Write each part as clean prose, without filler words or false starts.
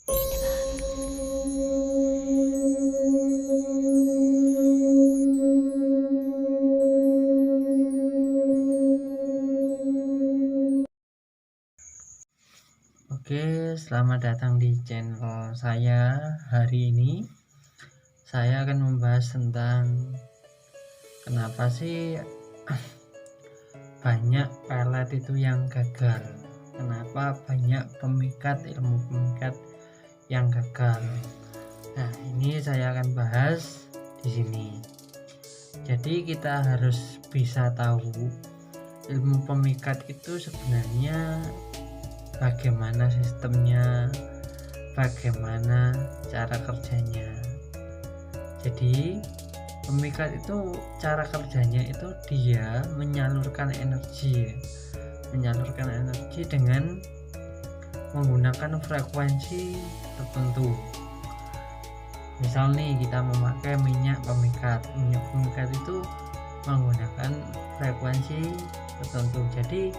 Oke, selamat datang di channel saya. Hari ini saya akan membahas tentang kenapa sih banyak pelet itu yang gagal. Kenapa banyak ilmu pemikat yang gagal. Nah, ini saya akan bahas di sini. Jadi kita harus bisa tahu ilmu pemikat itu sebenarnya bagaimana sistemnya, bagaimana cara kerjanya. Jadi pemikat itu cara kerjanya itu dia menyalurkan energi dengan menggunakan frekuensi tertentu. Misal nih kita memakai minyak pemikat itu menggunakan frekuensi tertentu. Jadi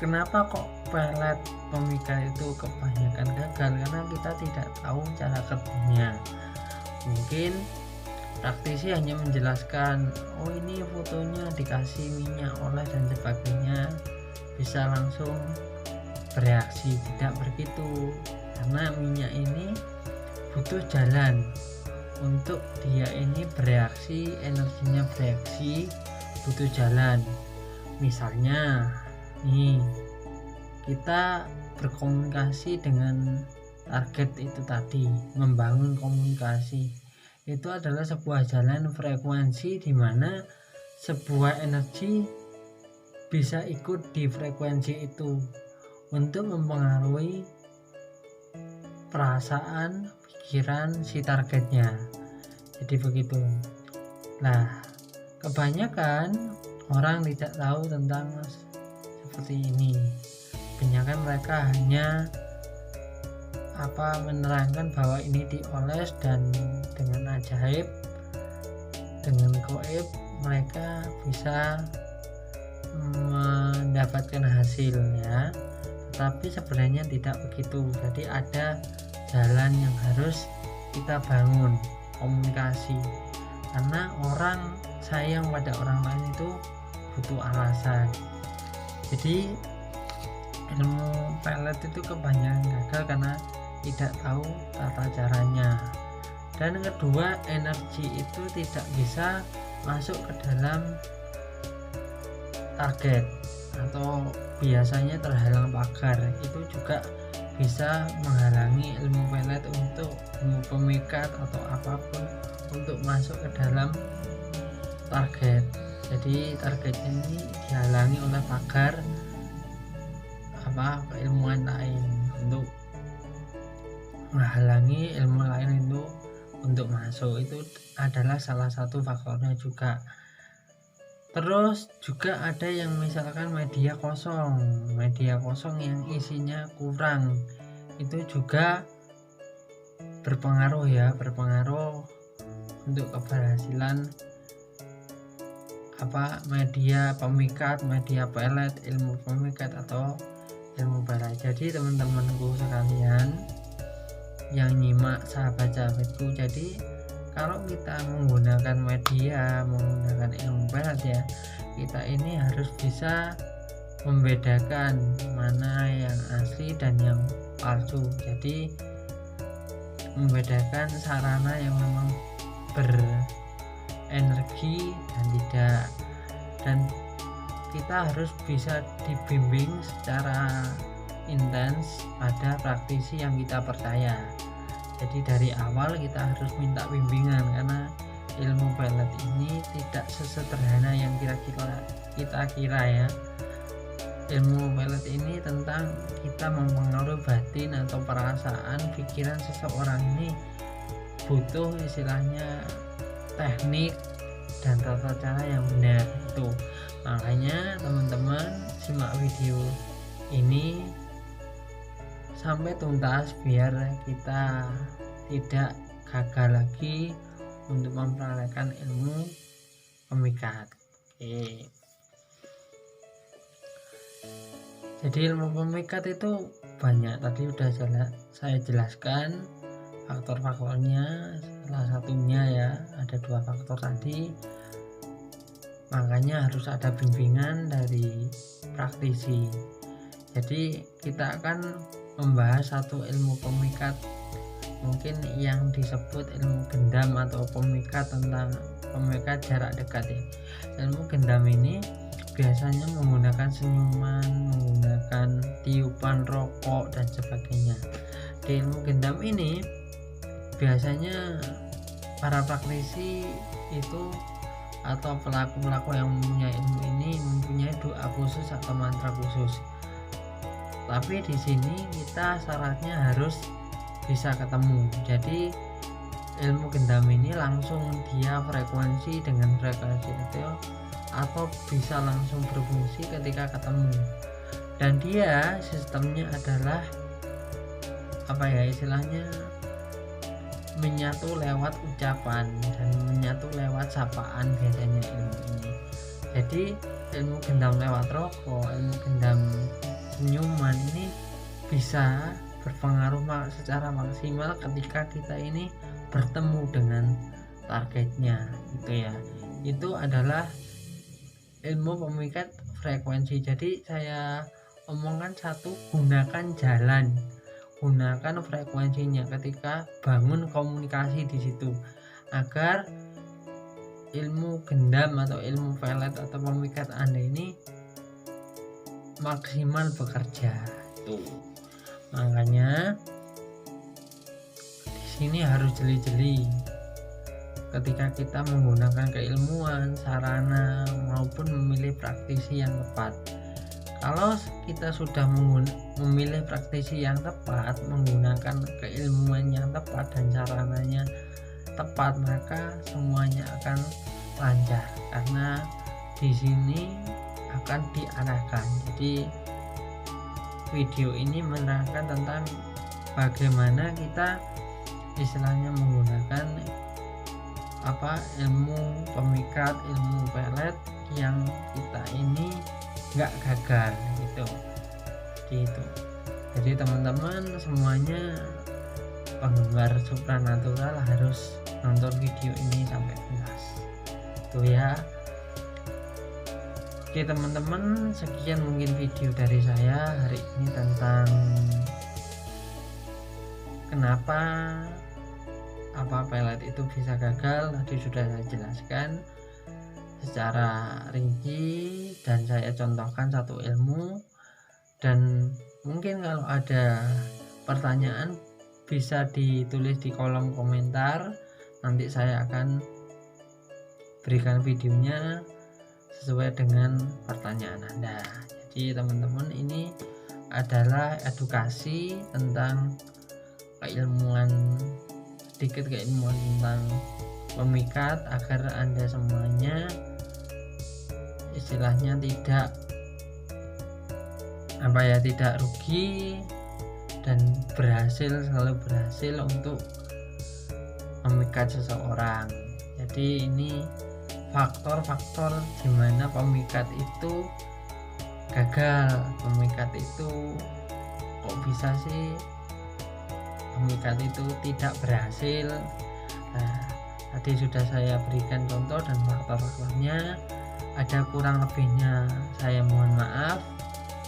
kenapa kok pelet pemikat itu kebanyakan gagal? Karena kita tidak tahu cara kerjanya. Mungkin praktisi hanya menjelaskan, oh ini fotonya dikasih minyak oles dan sebagainya, bisa langsung bereaksi. Tidak begitu, karena minyak ini butuh jalan untuk dia ini bereaksi, energinya bereaksi butuh jalan. Misalnya nih, kita berkomunikasi dengan target itu tadi, membangun komunikasi itu adalah sebuah jalan frekuensi di mana sebuah energi bisa ikut di frekuensi itu untuk mempengaruhi perasaan, pikiran si targetnya. Jadi begitu. Nah, kebanyakan orang tidak tahu tentang seperti ini. Kebanyakan mereka hanya menerangkan bahwa ini dioles dan dengan ajaib, dengan goib mereka bisa mendapatkan hasilnya, tetapi sebenarnya tidak begitu. Jadi ada jalan yang harus kita bangun, komunikasi, karena orang sayang pada orang lain itu butuh alasan. Jadi ilmu pelet itu kebanyakan gagal karena tidak tahu tata caranya. Dan kedua, energi itu tidak bisa masuk ke dalam target atau biasanya terhalang pagar. Itu juga bisa menghalangi ilmu pelet untuk ilmu pemikat atau apapun untuk masuk ke dalam target. Jadi targetnya ini dihalangi oleh pagar keilmuan lain, untuk menghalangi ilmu lain itu untuk masuk. Itu adalah salah satu faktornya juga. Terus juga ada yang misalkan media kosong yang isinya kurang, itu juga berpengaruh untuk keberhasilan media pemikat, media pelet, ilmu pemikat atau ilmu pelet. Jadi teman-temanku sekalian yang nyimak, sahabat-sahabatku, jadi kalau kita menggunakan ilmu pelet ya, kita ini harus bisa membedakan mana yang asli dan yang palsu. Jadi membedakan sarana yang memang berenergi dan tidak, dan kita harus bisa dibimbing secara intens pada praktisi yang kita percaya. Jadi dari awal kita harus minta bimbingan, karena ilmu pelet ini tidak sesederhana yang kita kira ya. Ilmu pelet ini tentang kita mempengaruhi batin atau perasaan, pikiran seseorang. Ini butuh istilahnya teknik dan tata cara yang benar itu. Makanya teman-teman simak video ini sampai tuntas biar kita tidak gagal lagi untuk mempraktekkan ilmu pemikat. Oke. Jadi ilmu pemikat itu banyak. Tadi sudah saya jelaskan faktor-faktornya. Salah satunya ya ada 2 faktor tadi, makanya harus ada bimbingan dari praktisi. Jadi kita akan membahas satu ilmu pemikat, mungkin yang disebut ilmu gendam atau pemikat, tentang pemikat jarak dekat ya. Ilmu gendam ini biasanya menggunakan senyuman, menggunakan tiupan rokok dan sebagainya. Di ilmu gendam ini biasanya para praktisi itu atau pelaku-pelaku yang mempunyai ilmu ini mempunyai doa khusus atau mantra khusus. Tapi di sini kita syaratnya harus bisa ketemu. Jadi ilmu gendam ini langsung dia frekuensi dengan frekuensi itu, atau bisa langsung berfungsi ketika ketemu. Dan dia sistemnya adalah apa ya, istilahnya menyatu lewat ucapan dan menyatu lewat sapaan biasanya ilmu ini. Jadi ilmu gendam lewat rokok, ilmu gendam senyuman ini bisa berpengaruh secara maksimal ketika kita ini bertemu dengan targetnya gitu ya. Itu adalah ilmu pemikat frekuensi. Jadi saya omongkan satu, gunakan jalan, gunakan frekuensinya ketika bangun komunikasi di situ, agar ilmu gendam atau ilmu pelet atau pemikat Anda ini maksimal bekerja tuh. Makanya di sini harus jeli-jeli ketika kita menggunakan keilmuan, sarana maupun memilih praktisi yang tepat. Kalau kita sudah memilih praktisi yang tepat, menggunakan keilmuan yang tepat dan sarananya tepat, maka semuanya akan lancar karena di sini akan diarahkan. Jadi video ini menerangkan tentang bagaimana kita istilahnya menggunakan ilmu pemikat, ilmu pelet yang kita ini nggak gagal gitu. Jadi teman-teman semuanya penggemar supranatural harus nonton video ini sampai tuntas tuh ya. Oke teman-teman, sekian mungkin video dari saya hari ini tentang kenapa pelet itu bisa gagal. Tadi sudah saya jelaskan secara rinci dan saya contohkan satu ilmu. Dan mungkin kalau ada pertanyaan bisa ditulis di kolom komentar, nanti saya akan berikan videonya sesuai dengan pertanyaan Anda. Jadi teman-teman, ini adalah edukasi tentang sedikit keilmuan tentang pemikat, agar Anda semuanya istilahnya tidak rugi dan selalu berhasil untuk memikat seseorang. Jadi ini faktor-faktor di mana pemikat itu gagal, pemikat itu kok bisa sih pemikat itu tidak berhasil. Nah, tadi sudah saya berikan contoh dan faktor-faktornya. Ada kurang lebihnya saya mohon maaf.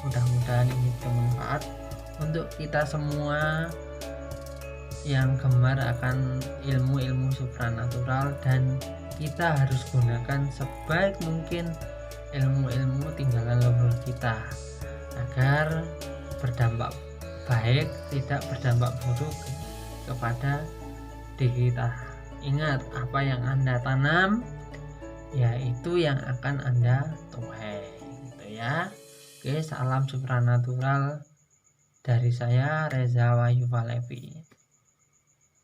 Mudah-mudahan ini bermanfaat untuk kita semua yang gemar akan ilmu-ilmu supranatural, dan kita harus gunakan sebaik mungkin ilmu-ilmu tinggalan leluhur kita agar berdampak baik, tidak berdampak buruk kepada diri kita. Ingat, apa yang Anda tanam yaitu yang akan Anda tuai gitu ya. Oke, salam supranatural dari saya, Reza Wahyu Falevi.